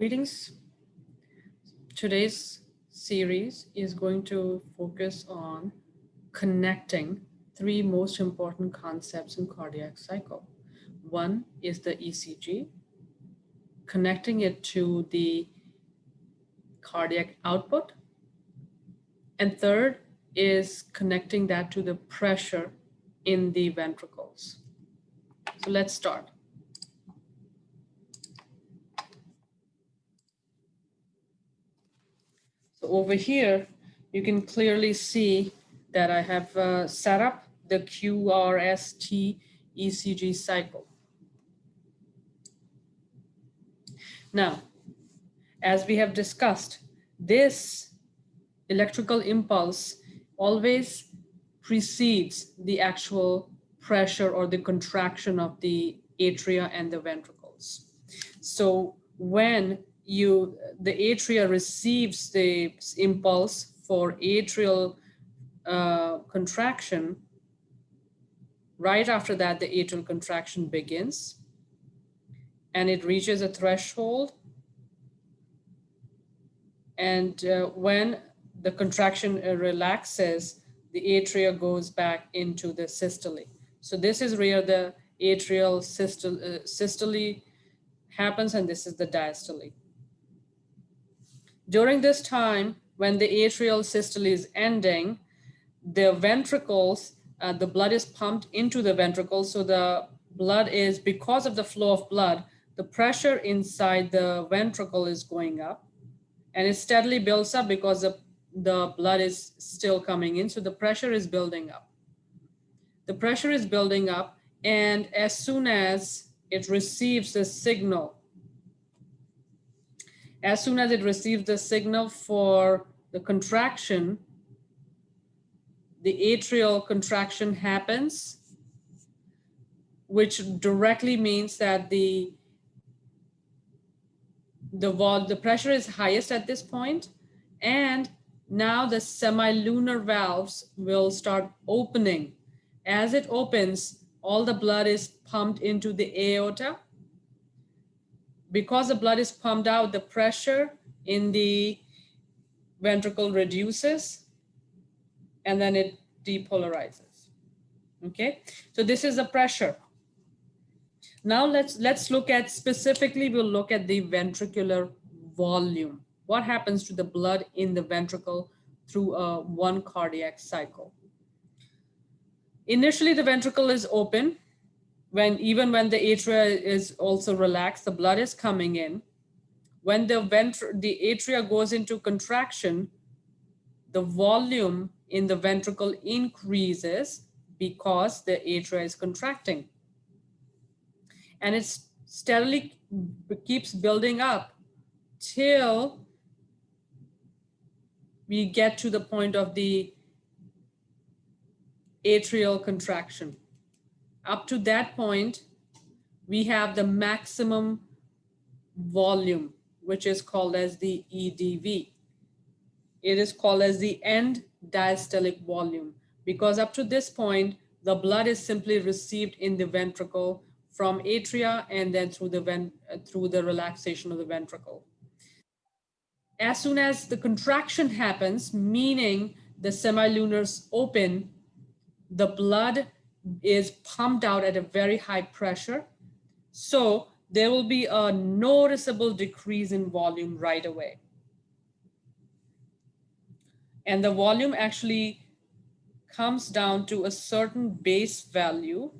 Greetings. Today's series is going to focus on connecting three most important concepts in cardiac cycle. One is the ECG, connecting it to the cardiac output. And third is connecting that to the pressure in the ventricles. So let's start. So over here, you can clearly see that I have set up the QRST ECG cycle. Now, as we have discussed, this electrical impulse always precedes the actual pressure or the contraction of the atria and the ventricles. So when the atria receives the impulse for atrial contraction, right after that, the atrial contraction begins and it reaches a threshold. And when the contraction relaxes, the atria goes back into the systole. So this is where the atrial systole happens, and this is the diastole. During this time, when the atrial systole is ending, the ventricles, the blood is pumped into the ventricles. So the blood is, because of the flow of blood, the pressure inside the ventricle is going up, and it steadily builds up because the blood is still coming in. So the pressure is building up. The pressure is building up, and as soon as it receives the signal, for the contraction, the atrial contraction happens, which directly means that the pressure is highest at this point, and now the semilunar valves will start opening. As it opens, all the blood is pumped into the aorta. Because the blood is pumped out, the pressure in the ventricle reduces, and then it depolarizes. Okay, so this is the pressure. Now let's look at, specifically, we'll look at the ventricular volume. What happens to the blood in the ventricle through one cardiac cycle? Initially, the ventricle is open. Even when the atria is also relaxed, the blood is coming in. When the atria goes into contraction, the volume in the ventricle increases because the atria is contracting. And it steadily keeps building up till we get to the point of the atrial contraction. Up to that point, we have the maximum volume, which is called as the EDV. It is called as the end diastolic volume, because up to this point, the blood is simply received in the ventricle from atria and then through the relaxation of the ventricle. As soon as the contraction happens, meaning the semilunars open, the blood is pumped out at a very high pressure. So there will be a noticeable decrease in volume right away. And the volume actually comes down to a certain base value,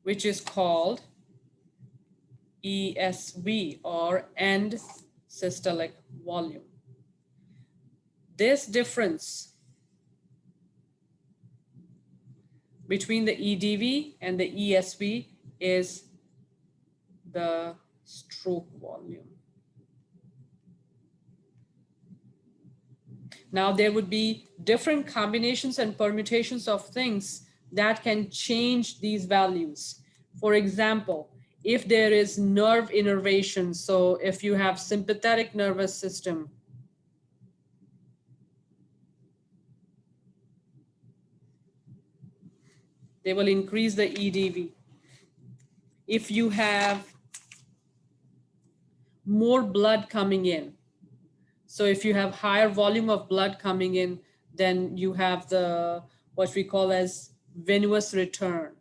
which is called ESV, or end systolic volume. This difference between the EDV and the ESV is the stroke volume. Now, there would be different combinations and permutations of things that can change these values. For example, if there is nerve innervation, so if you have sympathetic nervous system, they will increase the EDV. If you have more blood coming in. So if you have higher volume of blood coming in, then you have the, what we call as venous return.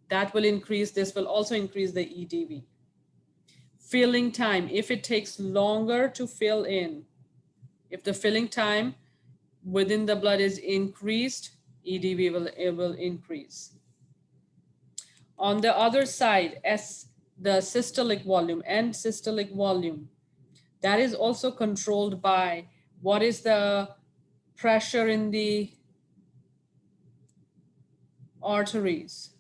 That will increase, this will also increase the EDV. Filling time, if it takes longer to fill in, if the filling time within the blood is increased, EDV will increase. On the other side, the systolic volume, end systolic volume, that is also controlled by what is the pressure in the arteries.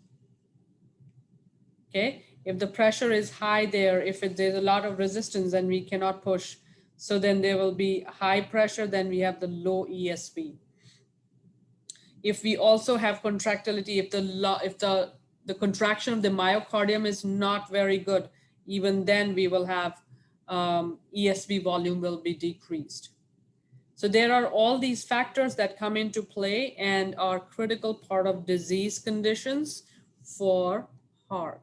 Okay, if the pressure is high there, if there's a lot of resistance, then we cannot push. So then there will be high pressure, then we have the low ESV. If we also have contractility, if the contraction of the myocardium is not very good, even then we will have ESV volume will be decreased. So there are all these factors that come into play and are critical part of disease conditions for heart.